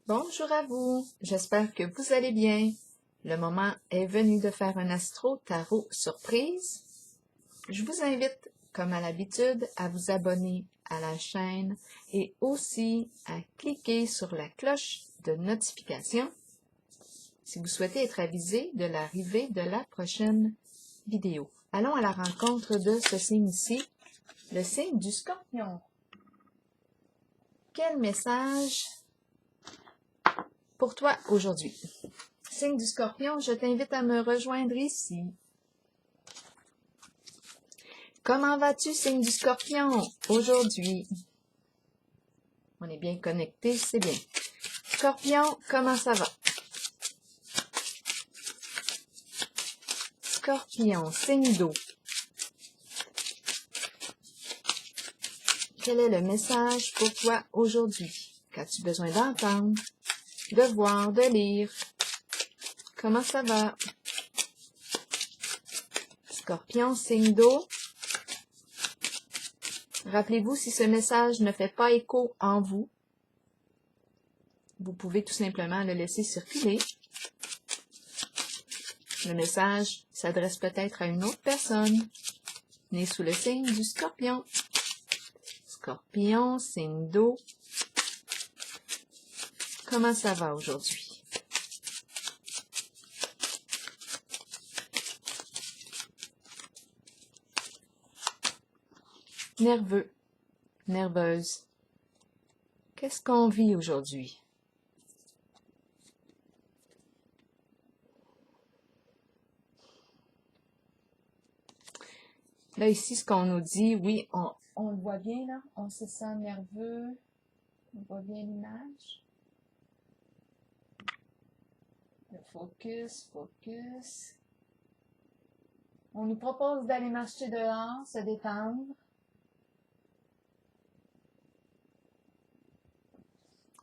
Bonjour à vous, j'espère que vous allez bien. Le moment est venu de faire un astro-tarot surprise. Je vous invite, comme à l'habitude, à vous abonner à la chaîne et aussi à cliquer sur la cloche de notification si vous souhaitez être avisé de l'arrivée de la prochaine vidéo. Allons à la rencontre de ce signe-ci, le signe du Scorpion. Quel message pour toi aujourd'hui? Signe du Scorpion, je t'invite à me rejoindre ici. Comment vas-tu, signe du Scorpion, aujourd'hui? On est bien connecté, c'est bien. Scorpion, comment ça va? Scorpion, signe d'eau. Quel est le message pour toi aujourd'hui? Qu'as-tu besoin d'entendre, de voir, de lire? Comment ça va? Scorpion, signe d'eau. Rappelez-vous, si ce message ne fait pas écho en vous, vous pouvez tout simplement le laisser circuler. Le message s'adresse peut-être à une autre personne, née sous le signe du Scorpion. Scorpion, signe d'eau. Comment ça va aujourd'hui? Nerveux, nerveuse. Qu'est-ce qu'on vit aujourd'hui? Là, ici, ce qu'on nous dit, oui, on le voit bien, là. On se sent nerveux. On voit bien l'image. Le focus, focus. On nous propose d'aller marcher dehors, se détendre.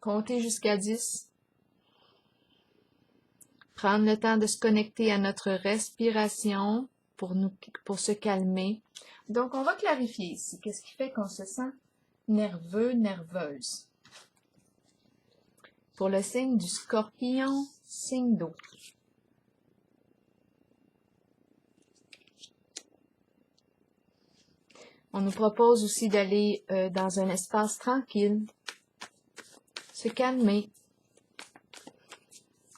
Compter jusqu'à 10. Prendre le temps de se connecter à notre respiration pour se calmer. Donc, on va clarifier ici. Qu'est-ce qui fait qu'on se sent nerveux, nerveuse? Pour le signe du Scorpion, signe d'eau. On nous propose aussi d'aller dans un espace tranquille, se calmer,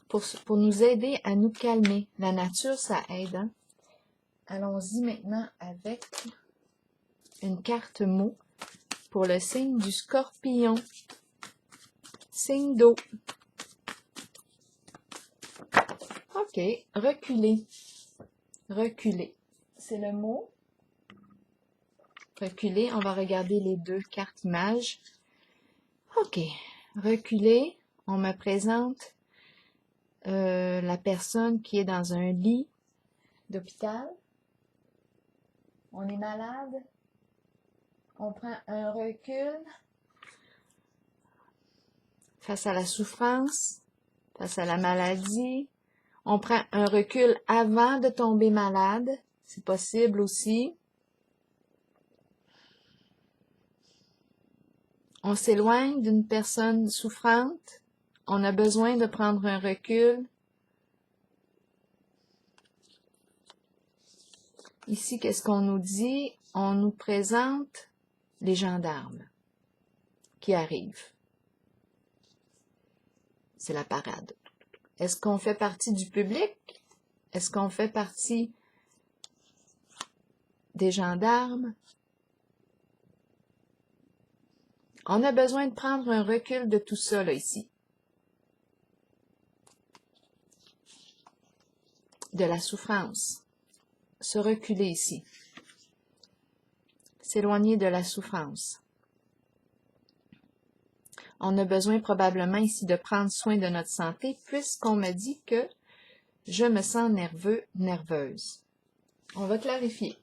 pour nous aider à nous calmer. La nature, ça aide. Hein? Allons-y maintenant avec une carte mot pour le signe du Scorpion, signe d'eau. OK, reculer. Reculer, c'est le mot. Reculer, on va regarder les deux cartes images. OK, reculer, on me présente la personne qui est dans un lit d'hôpital. On est malade. On prend un recul face à la souffrance, face à la maladie. On prend un recul avant de tomber malade. C'est possible aussi. On s'éloigne d'une personne souffrante. On a besoin de prendre un recul. Ici, qu'est-ce qu'on nous dit? On nous présente les gendarmes qui arrivent. C'est la parade. Est-ce qu'on fait partie du public? Est-ce qu'on fait partie des gendarmes? On a besoin de prendre un recul de tout ça, là, ici. De la souffrance. Se reculer ici. S'éloigner de la souffrance. On a besoin probablement ici de prendre soin de notre santé puisqu'on me dit que je me sens nerveux, nerveuse. On va clarifier.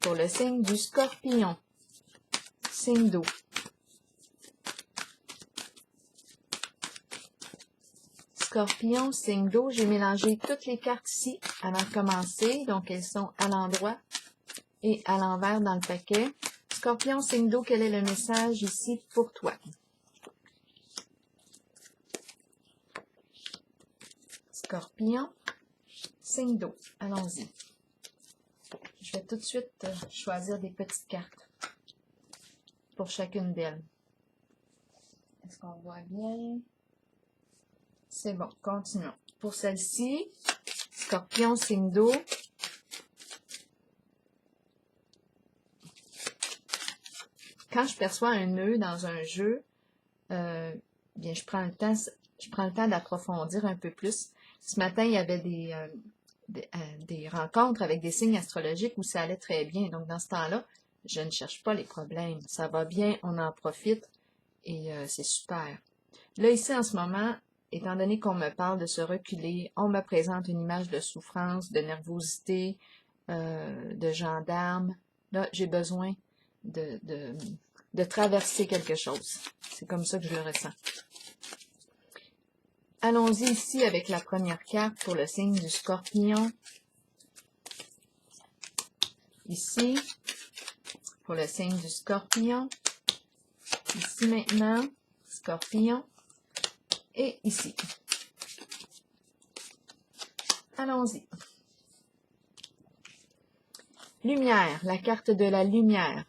Pour le signe du Scorpion, signe d'eau. Scorpion, signe d'eau, j'ai mélangé toutes les cartes ici avant de commencer, donc elles sont à l'endroit et à l'envers dans le paquet. Scorpion, signe d'eau, quel est le message ici pour toi? Scorpion, signe d'eau. Allons-y. Je vais tout de suite choisir des petites cartes pour chacune d'elles. Est-ce qu'on voit bien? C'est bon, continuons. Pour celle-ci, Scorpion, signe d'eau. Quand je perçois un nœud dans un jeu, bien, je prends le temps d'approfondir un peu plus. Ce matin, il y avait des rencontres avec des signes astrologiques où ça allait très bien. Donc, dans ce temps-là, je ne cherche pas les problèmes. Ça va bien, on en profite et c'est super. Là, ici, en ce moment, étant donné qu'on me parle de se reculer, on me présente une image de souffrance, de nervosité, de gendarme. Là, j'ai besoin de traverser quelque chose. C'est comme ça que je le ressens. Allons-y ici avec la première carte pour le signe du Scorpion. Ici, pour le signe du Scorpion. Ici maintenant, Scorpion. Et ici. Allons-y. Lumière, la carte de la lumière.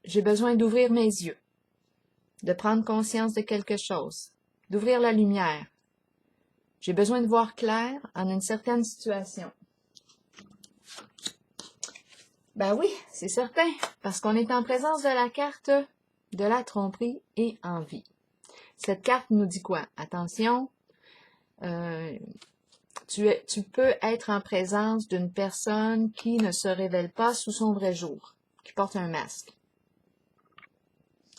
J'ai besoin d'ouvrir mes yeux, de prendre conscience de quelque chose, d'ouvrir la lumière. J'ai besoin de voir clair en une certaine situation. Ben oui, c'est certain, parce qu'on est en présence de la carte de la tromperie et envie. Cette carte nous dit quoi? Attention, tu peux être en présence d'une personne qui ne se révèle pas sous son vrai jour, qui porte un masque.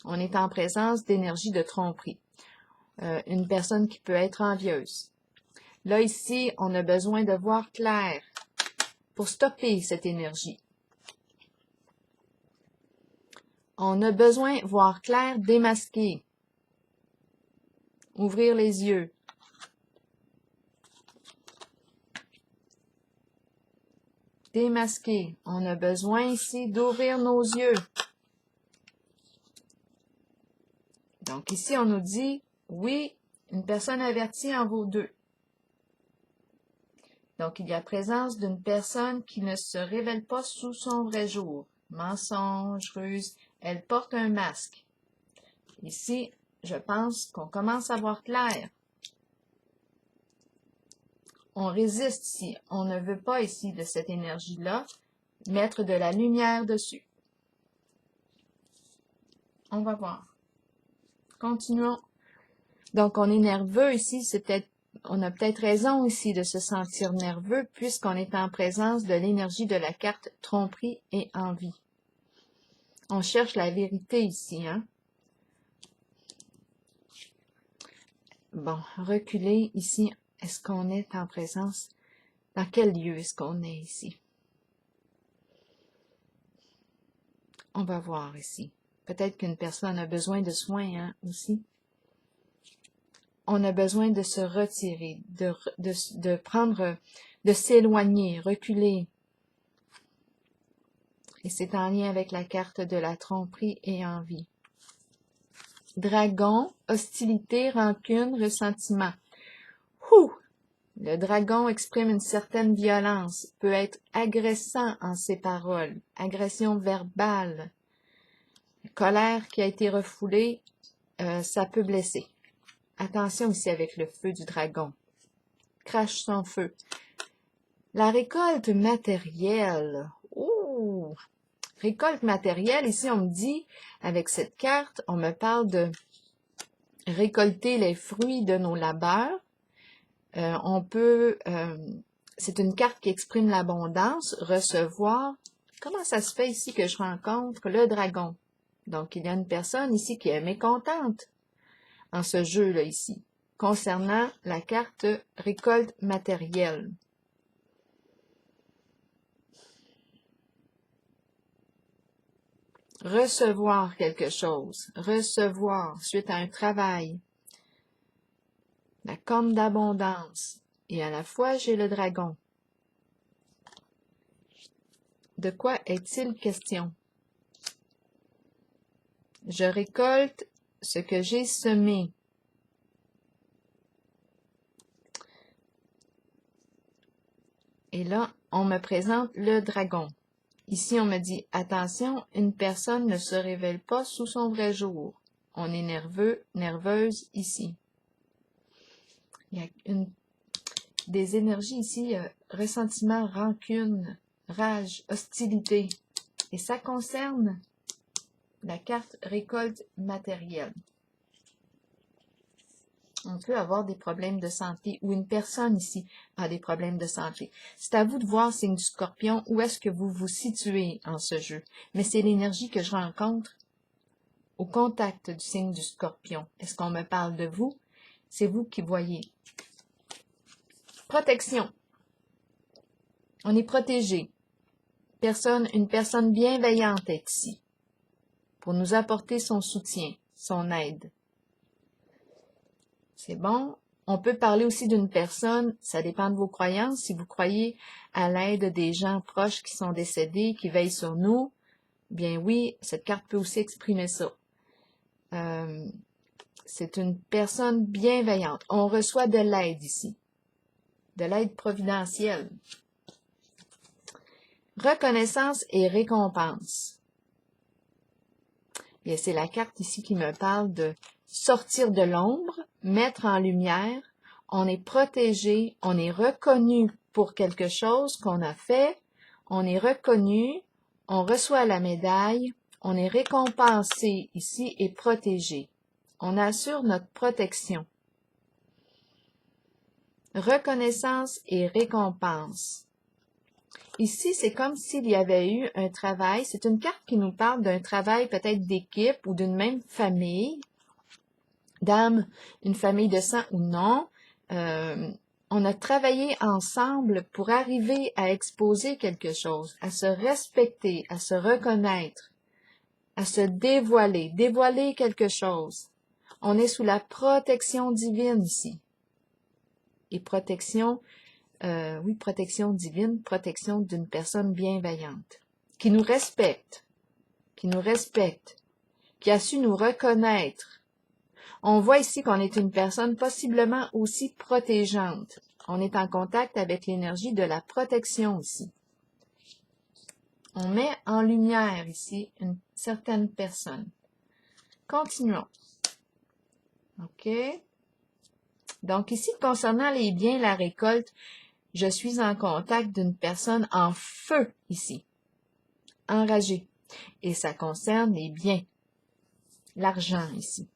On est en présence d'énergie de tromperie. Une personne qui peut être envieuse. Là, ici, on a besoin de voir clair pour stopper cette énergie. On a besoin de voir clair, démasquer. Ouvrir les yeux. Démasquer. On a besoin ici d'ouvrir nos yeux. Donc ici, on nous dit, oui, une personne avertie en vaut deux. Donc, il y a présence d'une personne qui ne se révèle pas sous son vrai jour. Mensonge, ruse, elle porte un masque. Ici, je pense qu'on commence à voir clair. On résiste ici. On ne veut pas ici de cette énergie-là mettre de la lumière dessus. On va voir. Continuons. Donc, on est nerveux ici. On a peut-être raison ici de se sentir nerveux puisqu'on est en présence de l'énergie de la carte tromperie et envie. On cherche la vérité ici, hein? Bon, reculer ici. Est-ce qu'on est en présence? Dans quel lieu est-ce qu'on est ici? On va voir ici. Peut-être qu'une personne a besoin de soins, hein, aussi. On a besoin de se retirer, de prendre, de s'éloigner, reculer. Et c'est en lien avec la carte de la tromperie et envie. Dragon, hostilité, rancune, ressentiment. Ouh! Le dragon exprime une certaine violence, peut être agressant en ses paroles, agression verbale, colère qui a été refoulée, ça peut blesser. Attention ici avec le feu du dragon. Crache son feu. La récolte matérielle. Ouh! Récolte matérielle, ici on me dit, avec cette carte, on me parle de récolter les fruits de nos labeurs. C'est une carte qui exprime l'abondance, recevoir. Comment ça se fait ici que je rencontre le dragon? Donc, il y a une personne ici qui est mécontente en ce jeu-là ici, concernant la carte récolte matérielle. Recevoir quelque chose, recevoir suite à un travail. La corne d'abondance. Et à la fois, j'ai le dragon. De quoi est-il question? Je récolte ce que j'ai semé. Et là, on me présente le dragon. Ici, on me dit, attention, une personne ne se révèle pas sous son vrai jour. On est nerveux, nerveuse ici. Il y a des énergies ici, ressentiment, rancune, rage, hostilité. Et ça concerne la carte récolte matérielle. On peut avoir des problèmes de santé ou une personne ici a des problèmes de santé. C'est à vous de voir, signe du Scorpion, où est-ce que vous vous situez en ce jeu. Mais c'est l'énergie que je rencontre au contact du signe du Scorpion. Est-ce qu'on me parle de vous? C'est vous qui voyez. Protection. On est protégé. Une personne bienveillante est ici pour nous apporter son soutien, son aide. C'est bon. On peut parler aussi d'une personne, ça dépend de vos croyances. Si vous croyez à l'aide des gens proches qui sont décédés, qui veillent sur nous, bien oui, cette carte peut aussi exprimer ça. C'est une personne bienveillante. On reçoit de l'aide ici, de l'aide providentielle. Reconnaissance et récompense. Et c'est la carte ici qui me parle de sortir de l'ombre, mettre en lumière. On est protégé, on est reconnu pour quelque chose qu'on a fait, on est reconnu, on reçoit la médaille, on est récompensé ici et protégé. On assure notre protection. Reconnaissance et récompense. Ici, c'est comme s'il y avait eu un travail. C'est une carte qui nous parle d'un travail peut-être d'équipe ou d'une même famille, d'âme, une famille de sang ou non. On a travaillé ensemble pour arriver à exposer quelque chose, à se respecter, à se reconnaître, à se dévoiler, dévoiler quelque chose. On est sous la protection divine ici. Et protection divine, protection d'une personne bienveillante, qui nous respecte, qui a su nous reconnaître. On voit ici qu'on est une personne possiblement aussi protégeante. On est en contact avec l'énergie de la protection ici. On met en lumière ici une certaine personne. Continuons. OK? Donc ici, concernant les biens, la récolte, je suis en contact d'une personne en feu ici, enragée. Et ça concerne les biens, l'argent ici.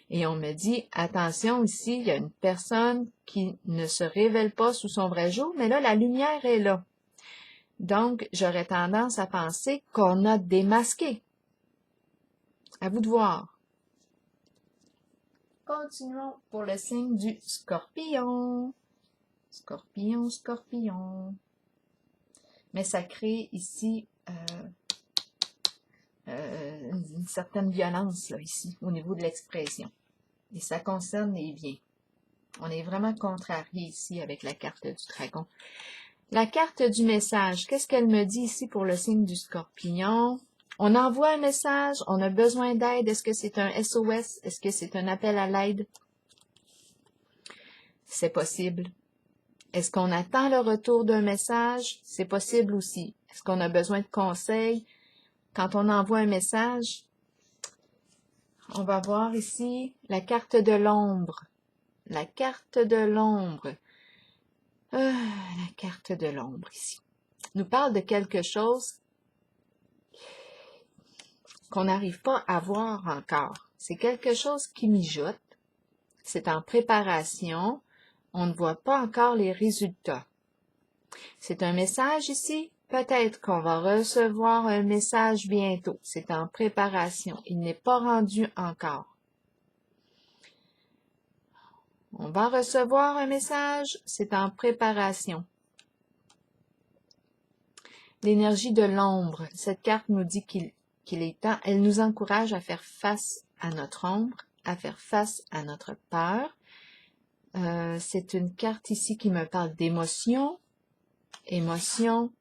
Et on me dit, attention ici, il y a une personne qui ne se révèle pas sous son vrai jour, mais là, la lumière est là. Donc, j'aurais tendance à penser qu'on a démasqué. À vous de voir. Continuons pour le signe du Scorpion. Scorpion, Scorpion. Mais ça crée ici une certaine violence, là, ici, au niveau de l'expression. Et ça concerne les biens. On est vraiment contrarié ici avec la carte du dragon. La carte du message, qu'est-ce qu'elle me dit ici pour le signe du Scorpion? On envoie un message, on a besoin d'aide. Est-ce que c'est un SOS? Est-ce que c'est un appel à l'aide? C'est possible. Est-ce qu'on attend le retour d'un message? C'est possible aussi. Est-ce qu'on a besoin de conseils? Quand on envoie un message, on va voir ici la carte de l'ombre. La carte de l'ombre. La carte de l'ombre ici. Nous parle de quelque chose qu'on n'arrive pas à voir encore. C'est quelque chose qui mijote. C'est en préparation. On ne voit pas encore les résultats. C'est un message ici. Peut-être qu'on va recevoir un message bientôt. C'est en préparation. Il n'est pas rendu encore. On va recevoir un message. C'est en préparation. L'énergie de l'ombre. Cette carte nous dit qu'il est temps. Elle nous encourage à faire face à notre ombre, à faire face à notre peur. C'est une carte ici qui me parle d'émotion. Émotion.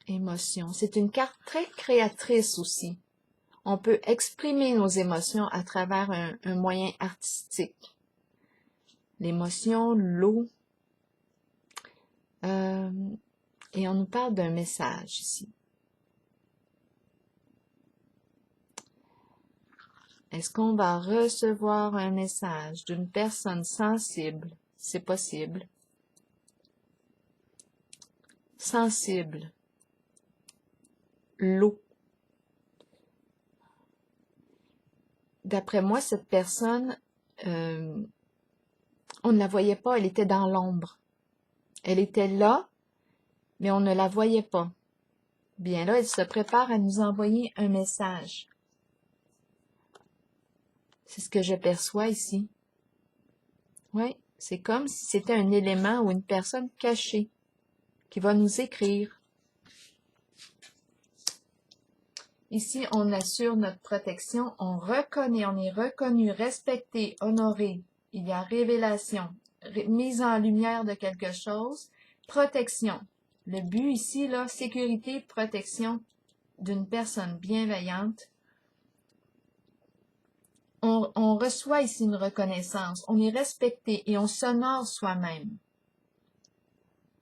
Émotion. C'est une carte très créatrice aussi. On peut exprimer nos émotions à travers un moyen artistique. l'émotion, l'eau. Et on nous parle d'un message ici. Est-ce qu'on va recevoir un message d'une personne sensible? C'est possible. Sensible. L'eau. D'après moi, cette personne, on ne la voyait pas, elle était dans l'ombre. Elle était là, mais on ne la voyait pas. Bien là, elle se prépare à nous envoyer un message. C'est ce que je perçois ici. Oui, c'est comme si c'était un élément ou une personne cachée qui va nous écrire. Ici, on assure notre protection, on reconnaît, on est reconnu, respecté, honoré. Il y a révélation, mise en lumière de quelque chose, protection. Le but ici, là, sécurité, protection d'une personne bienveillante. On reçoit ici une reconnaissance, on est respecté et on s'honore soi-même.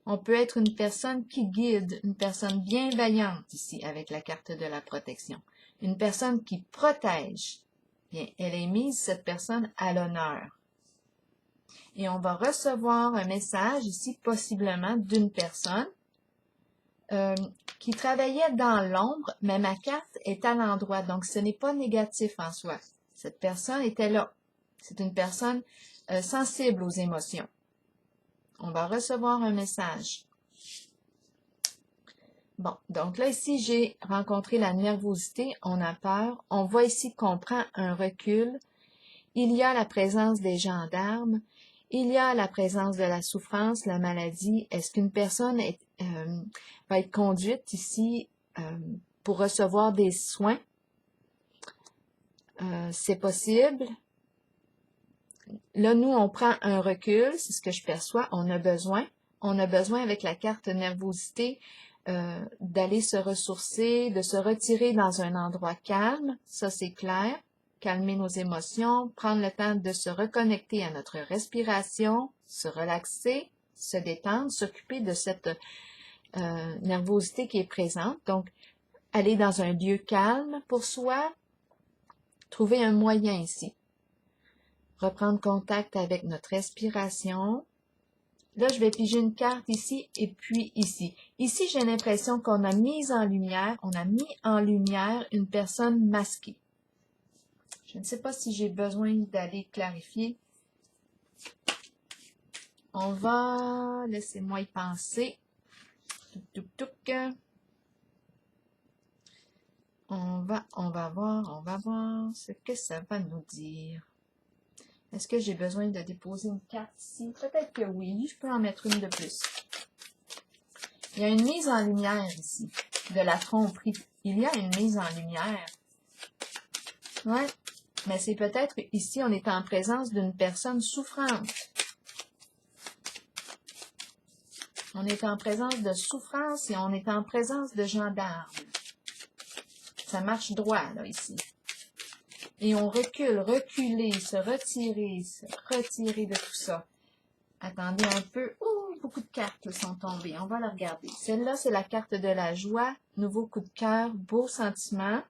On peut être une personne qui guide, une personne bienveillante ici avec la carte de la protection. Une personne qui protège. Bien, elle est mise, cette personne, à l'honneur. Et on va recevoir un message ici, possiblement, d'une personne qui travaillait dans l'ombre, mais ma carte est à l'endroit, donc ce n'est pas négatif en soi. Cette personne était là. C'est une personne sensible aux émotions. On va recevoir un message. Bon, donc là, ici, j'ai rencontré la nervosité, on a peur. On voit ici qu'on prend un recul. Il y a la présence des gendarmes. Il y a la présence de la souffrance, la maladie. Est-ce qu'une personne va être conduite ici pour recevoir des soins? C'est possible. Là, nous, on prend un recul, c'est ce que je perçois. On a besoin avec la carte nervosité d'aller se ressourcer, de se retirer dans un endroit calme. Ça, c'est clair. Calmer nos émotions, prendre le temps de se reconnecter à notre respiration, se relaxer, se détendre, s'occuper de cette nervosité qui est présente. Donc, aller dans un lieu calme pour soi, trouver un moyen ici. Reprendre contact avec notre respiration. Là, je vais piger une carte ici et puis ici. Ici, j'ai l'impression qu'on a mis en lumière une personne masquée. Je ne sais pas si j'ai besoin d'aller clarifier. On va, laissez-moi y penser. On va voir ce que ça va nous dire. Est-ce que j'ai besoin de déposer une carte ici? Peut-être que oui, je peux en mettre une de plus. Il y a une mise en lumière ici, de la tromperie. Il y a une mise en lumière. Ouais, mais c'est peut-être ici, on est en présence d'une personne souffrante. On est en présence de souffrance et on est en présence de gendarmes. Ça marche droit, là, ici. Et on recule, reculer, se retirer de tout ça. Attendez un peu. Ouh, beaucoup de cartes sont tombées. On va la regarder. Celle-là, c'est la carte de la joie. Nouveau coup de cœur, beau sentiment.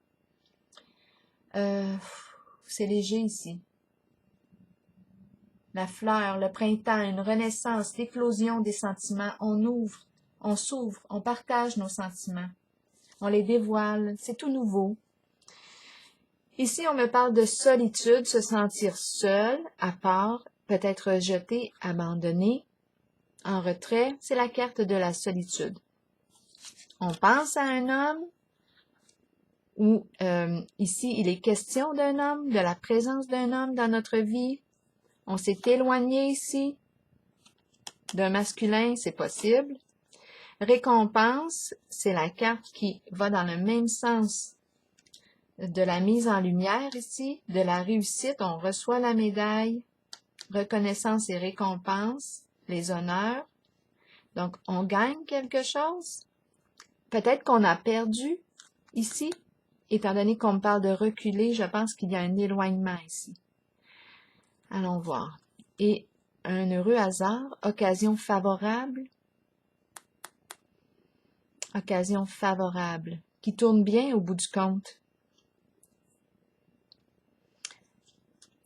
C'est léger ici. La fleur, le printemps, une renaissance, l'éclosion des sentiments. On ouvre, on s'ouvre, on partage nos sentiments. On les dévoile. C'est tout nouveau. Ici, on me parle de solitude, se sentir seul, à part, peut-être rejeté, abandonné, en retrait. C'est la carte de la solitude. On pense à un homme, ou ici, il est question d'un homme, de la présence d'un homme dans notre vie. On s'est éloigné ici d'un masculin, c'est possible. Récompense, c'est la carte qui va dans le même sens de la mise en lumière ici, de la réussite. On reçoit la médaille, reconnaissance et récompense, les honneurs. Donc, on gagne quelque chose. Peut-être qu'on a perdu ici. Étant donné qu'on me parle de reculer, je pense qu'il y a un éloignement ici. Allons voir. Et un heureux hasard, occasion favorable, qui tourne bien au bout du compte.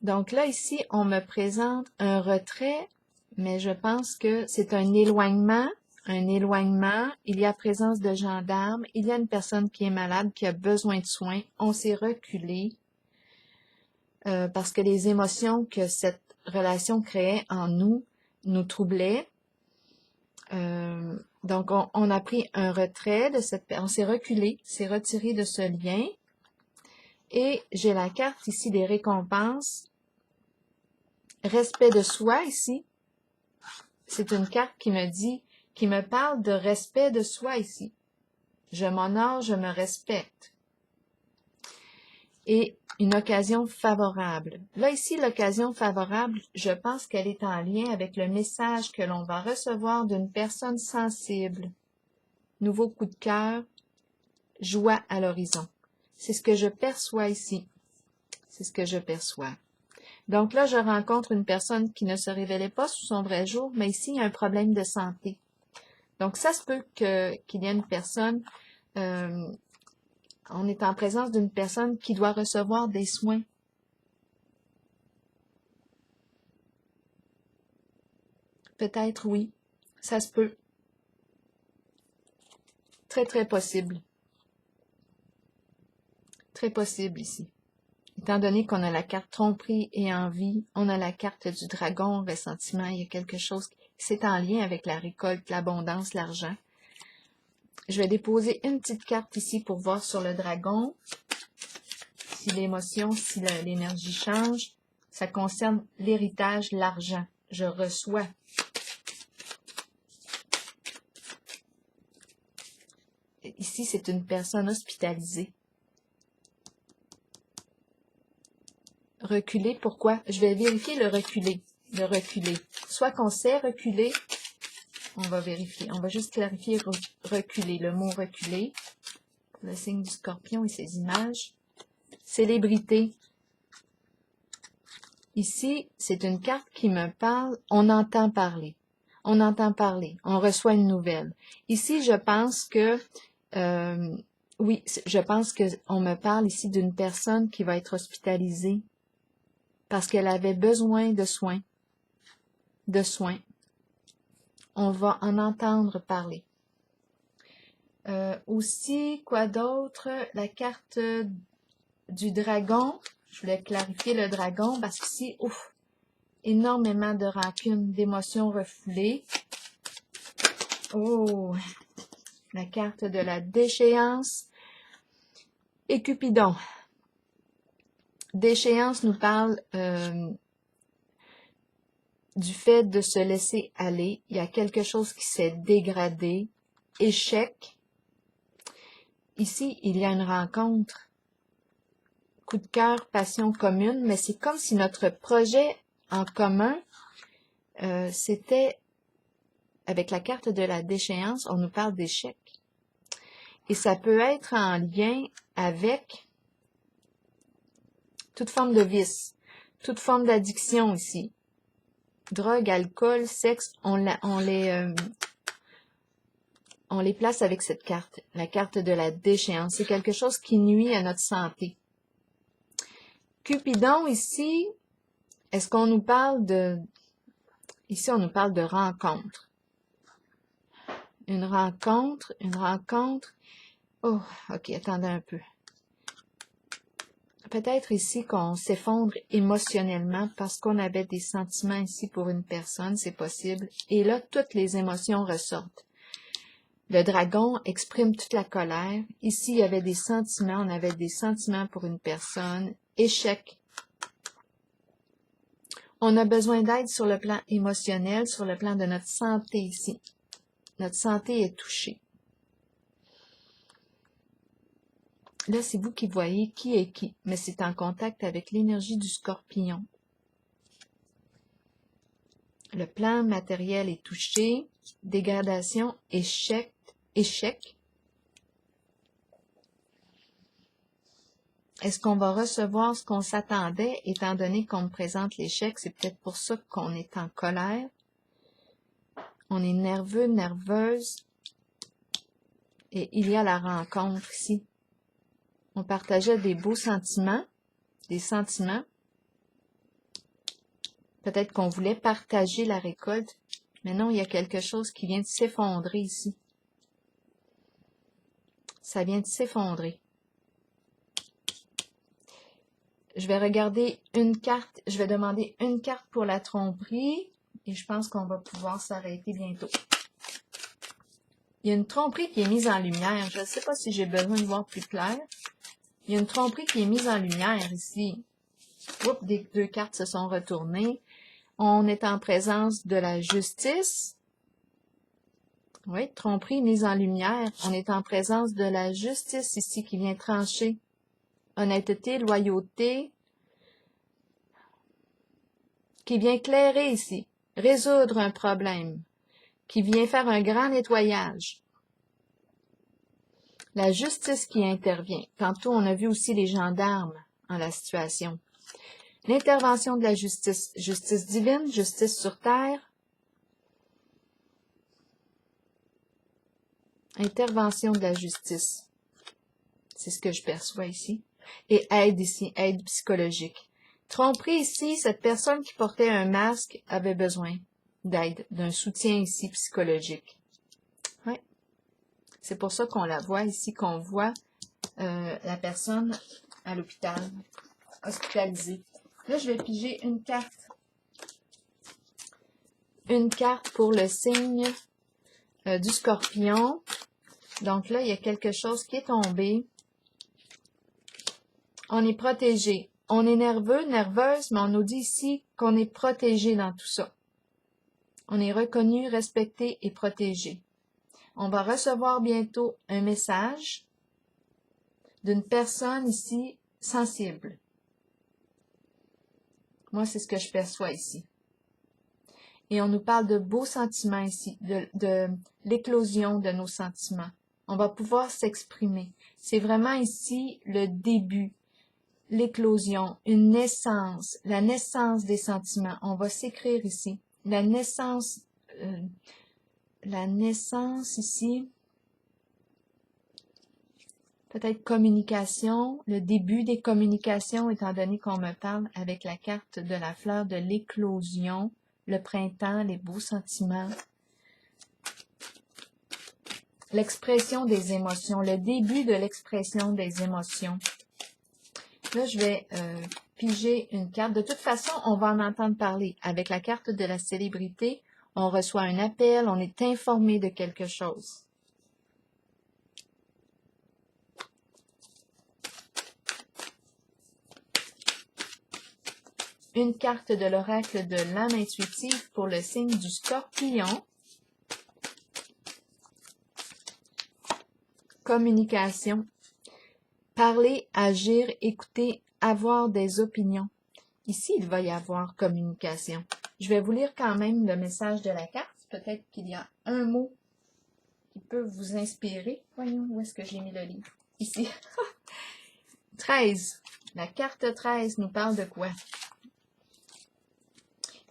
Donc là, ici, on me présente un retrait, mais je pense que c'est un éloignement. Il y a présence de gendarmes, il y a une personne qui est malade, qui a besoin de soins, on s'est reculé parce que les émotions que cette relation créait en nous troublaient. Donc, on a pris un retrait de on s'est reculé, s'est retiré de ce lien. Et j'ai la carte ici des récompenses. Respect de soi ici. C'est une carte qui me parle de respect de soi ici. Je m'honore, je me respecte. Et une occasion favorable. Là, ici, l'occasion favorable, je pense qu'elle est en lien avec le message que l'on va recevoir d'une personne sensible. Nouveau coup de cœur, joie à l'horizon. C'est ce que je perçois ici. C'est ce que je perçois. Donc là, je rencontre une personne qui ne se révélait pas sous son vrai jour, mais ici, il y a un problème de santé. Donc, ça se peut qu'il y ait une personne, on est en présence d'une personne qui doit recevoir des soins. Peut-être oui, ça se peut. Très, très possible. Très possible ici. Étant donné qu'on a la carte tromperie et envie, on a la carte du dragon, ressentiment, il y a quelque chose qui c'est en lien avec la récolte, l'abondance, l'argent. Je vais déposer une petite carte ici pour voir sur le dragon si l'émotion, si l'énergie change. Ça concerne l'héritage, l'argent. Je reçois. Ici, c'est une personne hospitalisée. Reculer, pourquoi? Je vais vérifier le reculer. Le reculer. Soit qu'on sait reculer, on va vérifier. On va juste clarifier reculer, le mot reculer. Le signe du scorpion et ses images. Célébrité. Ici, c'est une carte qui me parle. On entend parler. On entend parler. On reçoit une nouvelle. Ici, je pense que oui, je pense qu'on me parle ici d'une personne qui va être hospitalisée parce qu'elle avait besoin de soins. De soins. On va en entendre parler. Aussi, quoi d'autre? La carte du dragon. Je voulais clarifier le dragon parce qu'ici, ouf, énormément de rancune, d'émotions refoulées. Oh, la carte de la déchéance. Et Cupidon. Déchéance nous parle du fait de se laisser aller. Il y a quelque chose qui s'est dégradé. Échec. Ici, il y a une rencontre. Coup de cœur, passion commune, mais c'est comme si notre projet en commun, c'était, avec la carte de la déchéance, on nous parle d'échec. Et ça peut être en lien avec toute forme de vice, toute forme d'addiction ici. Drogue, alcool, sexe, on les place avec cette carte, la carte de la déchéance. C'est quelque chose qui nuit à notre santé. Cupidon, ici, est-ce qu'on nous parle de... Ici, on nous parle de rencontre. Une rencontre. Oh, ok, attendez un peu. Peut-être ici qu'on s'effondre émotionnellement parce qu'on avait des sentiments ici pour une personne, c'est possible. Et là, toutes les émotions ressortent. Le dragon exprime toute la colère. Ici, il y avait des sentiments, on avait des sentiments pour une personne. Échec. On a besoin d'aide sur le plan émotionnel, sur le plan de notre santé ici. Notre santé est touchée. Là, c'est vous qui voyez qui est qui, mais c'est en contact avec l'énergie du scorpion. Le plan matériel est touché. Dégradation, échec. Est-ce est-ce qu'on va recevoir ce qu'on s'attendait, étant donné qu'on me présente l'échec? C'est peut-être pour ça qu'on est en colère. On est nerveux, nerveuse. Et il y a la rencontre ici. On partageait des beaux sentiments, des sentiments. Peut-être qu'on voulait partager la récolte, mais non, il y a quelque chose qui vient de s'effondrer ici. Ça vient de s'effondrer. Je vais regarder une carte, je vais demander une carte pour la tromperie et je pense qu'on va pouvoir s'arrêter bientôt. Il y a une tromperie qui est mise en lumière. Je ne sais pas si j'ai besoin de voir plus clair. Il y a une tromperie qui est mise en lumière ici. Oups, des deux cartes se sont retournées. On est en présence de la justice. Oui, tromperie mise en lumière. On est en présence de la justice ici qui vient trancher. Honnêteté, loyauté, qui vient clairer ici, résoudre un problème, qui vient faire un grand nettoyage. La justice qui intervient. Tantôt, on a vu aussi les gendarmes en la situation. L'intervention de la justice. Justice divine, justice sur terre. Intervention de la justice. C'est ce que je perçois ici. Et aide ici, aide psychologique. Tromperie ici, cette personne qui portait un masque avait besoin d'aide, d'un soutien ici psychologique. Ouais. C'est pour ça qu'on la voit ici, qu'on voit la personne à l'hôpital, hospitalisée. Là, je vais piger une carte. Une carte pour le signe du Scorpion. Donc là, il y a quelque chose qui est tombé. On est protégé. On est nerveux, nerveuse, mais on nous dit ici qu'on est protégé dans tout ça. On est reconnu, respecté et protégé. On va recevoir bientôt un message d'une personne ici sensible. Moi, c'est ce que je perçois ici. Et on nous parle de beaux sentiments ici, de l'éclosion de nos sentiments. On va pouvoir s'exprimer. C'est vraiment ici le début. L'éclosion, une naissance, la naissance des sentiments. On va s'écrire ici. La naissance ici, peut-être communication, le début des communications, étant donné qu'on me parle avec la carte de la fleur de l'éclosion, le printemps, les beaux sentiments. L'expression des émotions, le début de l'expression des émotions. Là, je vais piger une carte. De toute façon, on va en entendre parler. Avec la carte de la célébrité, on reçoit un appel, on est informé de quelque chose. Une carte de l'oracle de l'âme intuitive pour le signe du Scorpion. Communication. Parler, agir, écouter, avoir des opinions. Ici, il va y avoir communication. Je vais vous lire quand même le message de la carte. Peut-être qu'il y a un mot qui peut vous inspirer. Voyons, où est-ce que j'ai mis le livre? Ici. 13. La carte 13 nous parle de quoi?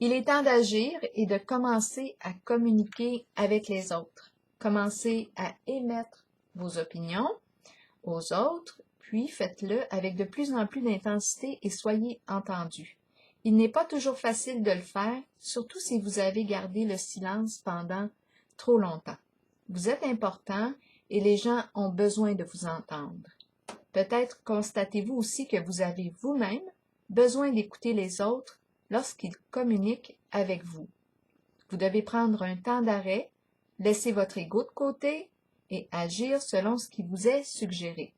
Il est temps d'agir et de commencer à communiquer avec les autres. Commencez à émettre vos opinions aux autres, puis faites-le avec de plus en plus d'intensité et soyez entendus. Il n'est pas toujours facile de le faire, surtout si vous avez gardé le silence pendant trop longtemps. Vous êtes important et les gens ont besoin de vous entendre. Peut-être constatez-vous aussi que vous avez vous-même besoin d'écouter les autres lorsqu'ils communiquent avec vous. Vous devez prendre un temps d'arrêt, laisser votre ego de côté et agir selon ce qui vous est suggéré.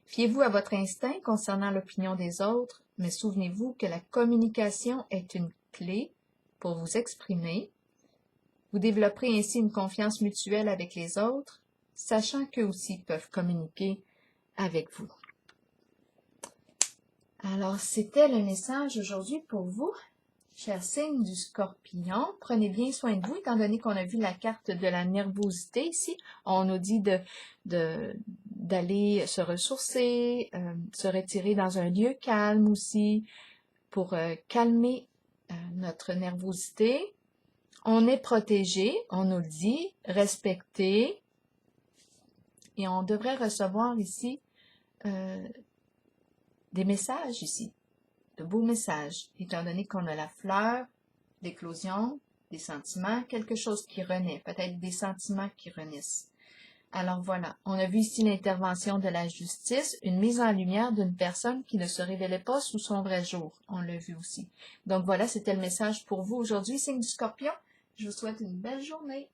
Fiez-vous à votre instinct concernant l'opinion des autres, mais souvenez-vous que la communication est une clé pour vous exprimer. Vous développerez ainsi une confiance mutuelle avec les autres, sachant qu'eux aussi peuvent communiquer avec vous. Alors, c'était le message aujourd'hui pour vous, chers signes du Scorpion. Prenez bien soin de vous, étant donné qu'on a vu la carte de la nervosité ici. On nous dit de d'aller se ressourcer, se retirer dans un lieu calme aussi pour calmer notre nervosité. On est protégé, on nous le dit, respecté, et on devrait recevoir ici des messages ici, de beaux messages, étant donné qu'on a la fleur d'éclosion, des sentiments, quelque chose qui renaît, peut-être des sentiments qui renaissent. Alors voilà, on a vu ici l'intervention de la justice, une mise en lumière d'une personne qui ne se révélait pas sous son vrai jour. On l'a vu aussi. Donc voilà, c'était le message pour vous aujourd'hui, signe du Scorpion. Je vous souhaite une belle journée.